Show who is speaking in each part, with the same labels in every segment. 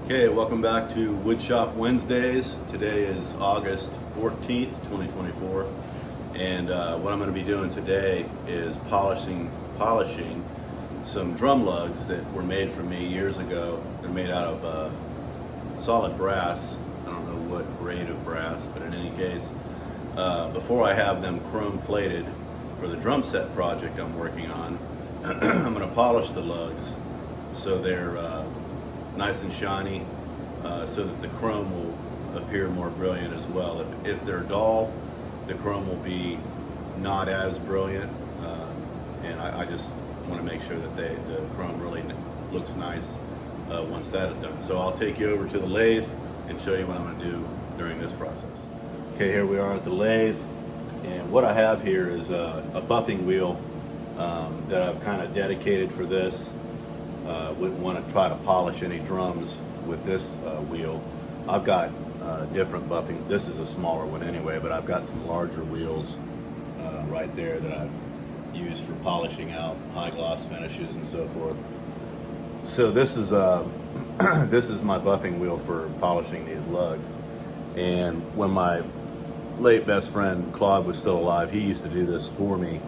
Speaker 1: Okay, welcome back to Woodshop Wednesdays. Today is August 14th, 2024, and what I'm going to be doing today is polishing some drum lugs that were made for me years ago. They're made out of solid brass. I don't know what grade of brass, but in any case, before I have them chrome plated for the drum set project I'm working on, I'm going to polish the lugs so they're nice and shiny, so that the chrome will appear more brilliant as well. If they're dull, the chrome will be not as brilliant, and I just want to make sure that the chrome really looks nice once that is done. So I'll take you over to the lathe and show you what I'm going to do during this process. Okay, here we are at the lathe, and what I have here is a buffing wheel that I've kind of dedicated for this. Wouldn't want to try to polish any drums with this wheel. I've got different buffing. This is a smaller one anyway, but I've got some larger wheels right there that I've used for polishing out high gloss finishes and so forth. So this is this is my buffing wheel for polishing these lugs. And when my late best friend Claude was still alive, he used to do this for me.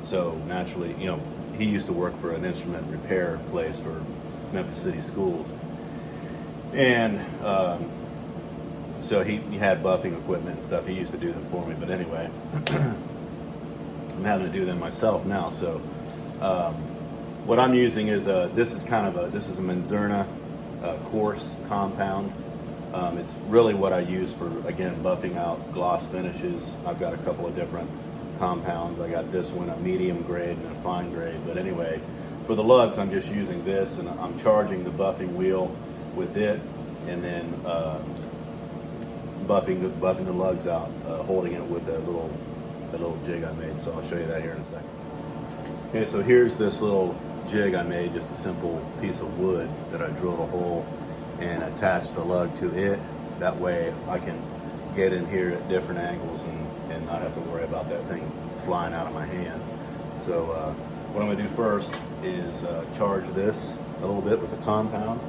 Speaker 1: So naturally, you know, he used to work for an instrument repair place for Memphis City Schools. And so he had buffing equipment and stuff. He used to do them for me. But anyway, I'm having to do them myself now. So what I'm using is this is a Manzurna coarse compound. It's really what I use for, again, buffing out gloss finishes. I've got a couple of different compounds. I got this one, a medium grade and a fine grade. But anyway, for the lugs, I'm just using this, and I'm charging the buffing wheel with it, and then buffing the lugs out, holding it with a little jig I made. So I'll show you that here in a second. Okay, so here's this little jig I made, just a simple piece of wood that I drilled a hole and attached the lug to it. That way I can get in here at different angles and not have to worry about that thing flying out of my hand. So what I'm going to do first is charge this a little bit with a compound.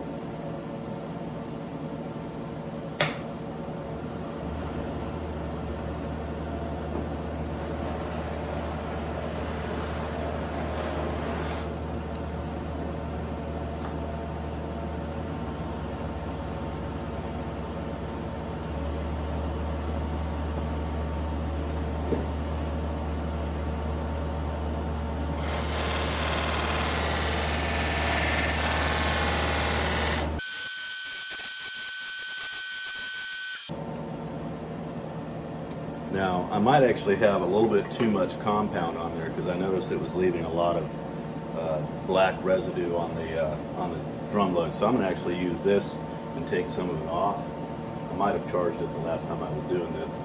Speaker 1: Now, I might actually have a little bit too much compound on there because I noticed it was leaving a lot of black residue on the drum lug. So I'm going to actually use this and take some of it off. I might have charged it the last time I was doing this.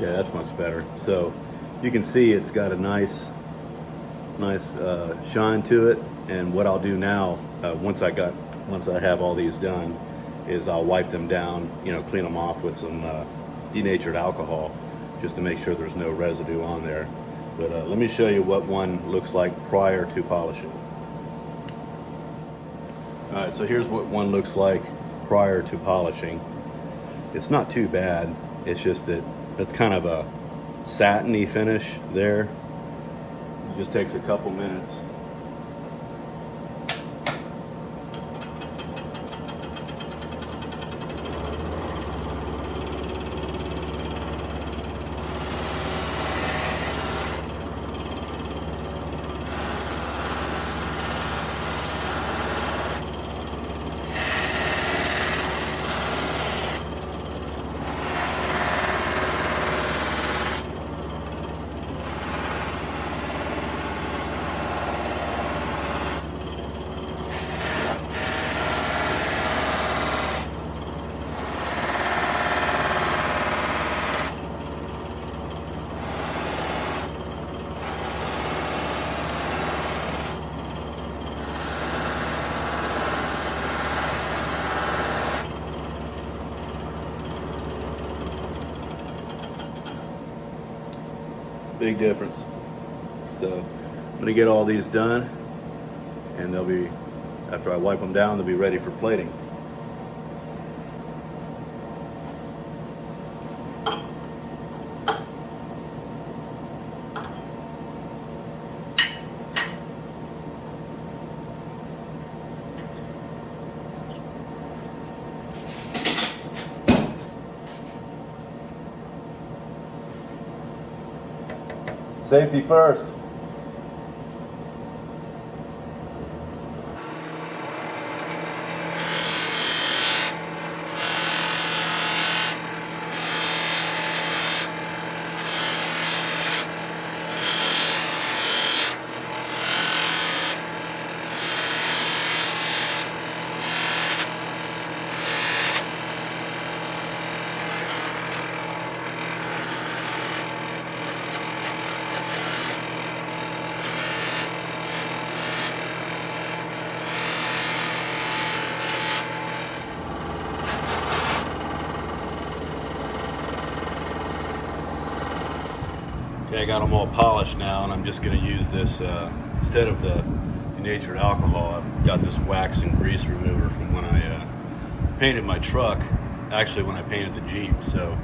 Speaker 1: Yeah, that's much better. So you can see it's got a nice shine to it. And what I'll do now, once I have all these done, is I'll wipe them down, clean them off with some denatured alcohol, just to make sure there's no residue on there. But let me show you what one looks like prior to polishing. All right, so here's what one looks like prior to polishing. It's not too bad. It's just that it's kind of a satiny finish there. It just takes a couple minutes. Big difference. So I'm gonna get all these done, and they'll be, after I wipe them down, they'll be ready for plating. Safety first. Okay, I got them all polished now, and I'm just going to use this, instead of the denatured alcohol, I've got this wax and grease remover from when I painted my truck, actually when I painted the Jeep. So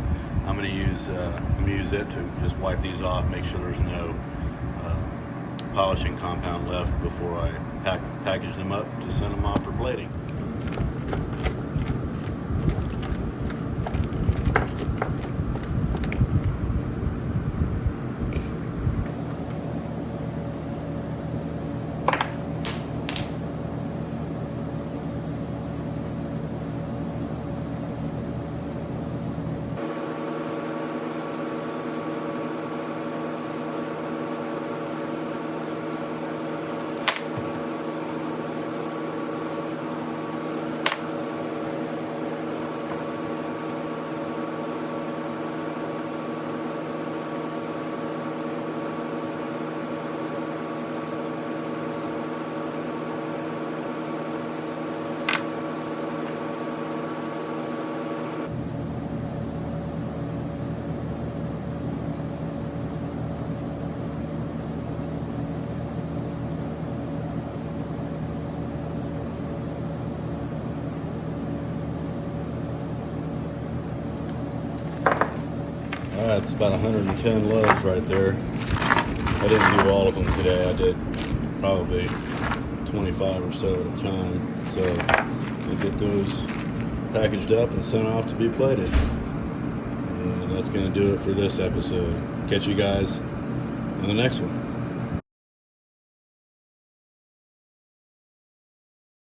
Speaker 1: I'm going to use it to just wipe these off, make sure there's no polishing compound left before I package them up to send them off for plating. That's about 110 lugs right there. I didn't do all of them today. I did probably 25 or so at a time. So I'll get those packaged up and sent off to be plated. And that's going to do it for this episode. Catch you guys in the next one.